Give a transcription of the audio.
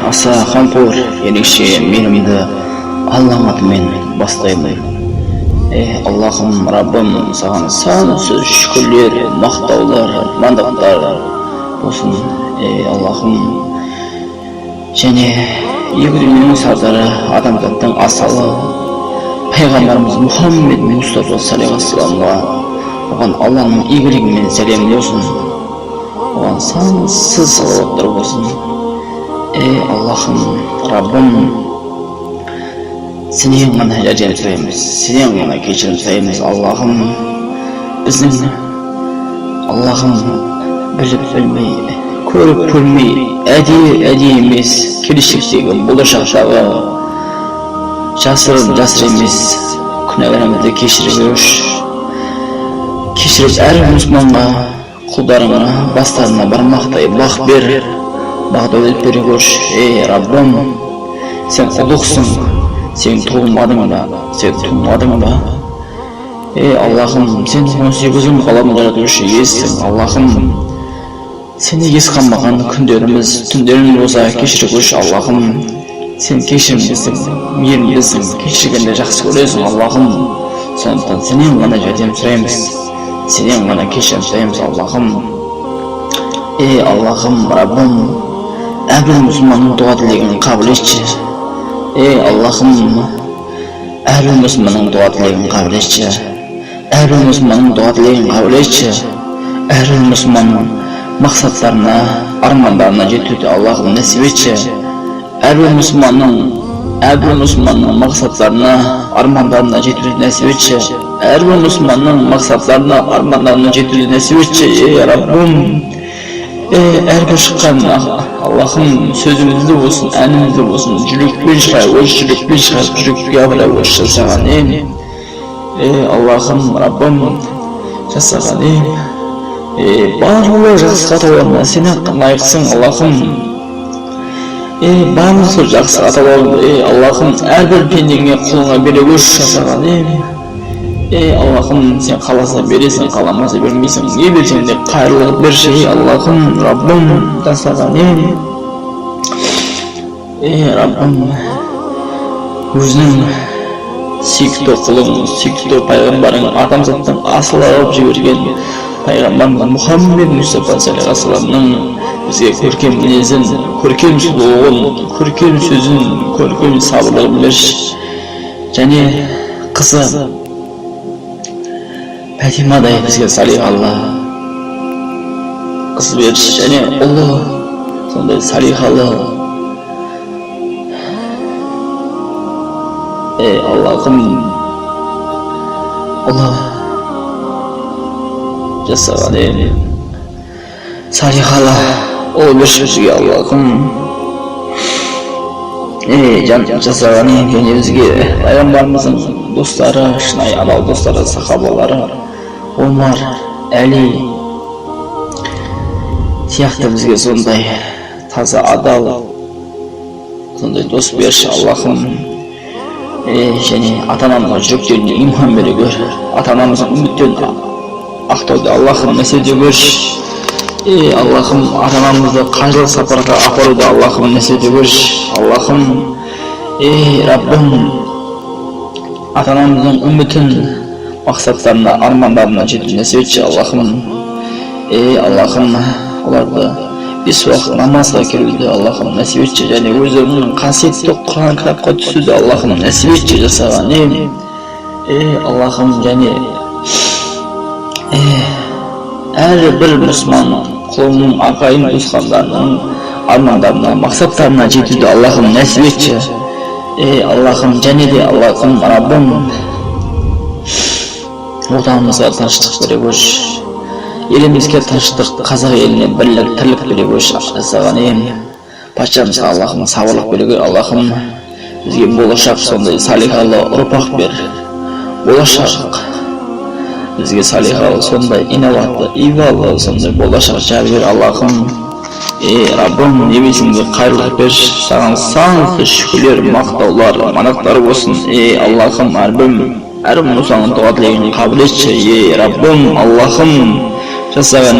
аса қамқор, ерекше мейірімді Алланың атымен бастаймын. Аллахым, Раббым, саған сансыз шүкірлер, мақтаулар, мадақтар болсын. Аллахым, және екі дүниенің сардары, адамзаттың асалы пайғамбарымыз Мұхаммед Мұстафа саллаллаху алейхи вассаламға, оған Алланың игілігімен сәлем болсын, оған сансыз салауаттар болсын. Аллахым, Раббым, сенен ғана жәрдем сұраймыз, сенен ғана кешірім сұраймыз. Аллахым, біздің Аллахым біліп білмей, көріп көрмей, әдейі емес, келешектегі болашақтағы жасыр емес күнәларымызды кешіріп әр мұсылманға, құлдарыңа, бастарына бармақтай бақ бер, бақ дәулет бере көрш. Раббым, сен ұлықсың, сен туылмадың ба? Аллахым, сен 18 ғаламды жаратушы иесің. Аллахым, сені ес қалмаған күндеріміз, түндеріміз болса кешіре көрші. Аллахым, сен кешірімдісің, мейірімдісің, кешіргенді жақсы көресің. Аллахым, сондықтан сенен ғана жәрдем сұраймыз, сенен ғана кешірім сұраймыз. Аллахым, Аллахым, Раббым, әрбір мұсылманның дуа тілегін қабыл етші. Аллахым, әрбір мұсылманның дуа тілегін қабыл етші. Әрбір мұсылманның дуа тілегін қабыл етші. Әрбір мұсылманның мақсаттарына, армандарына жетуді Аллахым нәсіп етші. Әрбір мұсылманның мақсаттарына, армандарына жетуді нәсіп етші. Әрбір мұсылманның мақсаттарына, армандарына жетуді нәсіп етші. Раббым, әрбір шыққан Аллахым сөзімізді болсын, әнімізді болсын, жүрекпен шығай, өз жүрекпен шығай, жүрекке абырай өз жасаған. Аллахым, Раббым, жасаған. Барлығы жақсыға тауарына сен аққан лайықсың. Аллахым, барлығы жақсыға тауарына. Аллахым, әрбір пендеңе құлыңа бере өз жасаған. Аллахым, сен қаласа бересің, қаламаса бермейсің. Не берсең де қайырлы берші. Аллахым, Раббым, жасаған. Раббым, өзінің сүйікті құлың, сүйікті пайғамбарың, адамзаттың асыл алып жіберген пайғамбарымыз Мұхаммед Мұстафа саллаллаху алейхи вассаламның бізге көркем мінезін, көркем сұлулығын, көркем сөзін, көркем сабырлығын берші. және қызы Пәтимадай бізге салиқалы қыз берші, және ұлы сондай салиқалы. Аллахым, ұлы жасаған салиқалы ұлы берші бізге. Аллахым, жан жасаған және бізге пайғамбарымыздың достары, шынайы адал достары, сахабалары Омар, Әли сияқты бізге сондай таза, адал, сондай дос берші. Аллахым, және ата-анамызға жүректеріне иман бере көр, ата-анамыздың үміттерін ақтауды Аллахым нәсіп ете көрші. Аллахым, ата-анамызды қажылық сапарға апаруды Аллахым нәсіп ете көрші. Аллахым, Раббым, ата-анамыздың үмітін, мақсаттарына, армандарына жетуді нәсіп етші. Аллахым, оларды 5 уақыт намазға келуді Аллахым нәсіп етші, және өздерінің қасиетті Құран кітапқа түсуді Аллахым нәсіп етші жасаған. Аллахым, және әрбір мұсылман құлының, ағайын туысқандарының армандарына, мақсаттарына жетуді Аллахым нәсіп етші. Аллахым, және де Аллахым, Раббым, отанымызға тыныштық бере көрші, елімізге тыныштық, қазақ еліне бірлік, тірлік бере көрші жасаған. Патшамызға Аллахым сабырлық бере көр. Аллахым, бізге болашақ сондай салиқалы ұрпақ бер. Болашақ бізге салиқалы сондай инабатты, ибалы сондай болашақ жар бер. Аллахым, Раббым, небесіңде қайырлық берші. Саған сансыз шүкірлер, мақтаулар, мадақтар болсын. Аллахым, әр мұсылманның дуа тілегін қабыл етші. Раббым, Аллахым, жасаған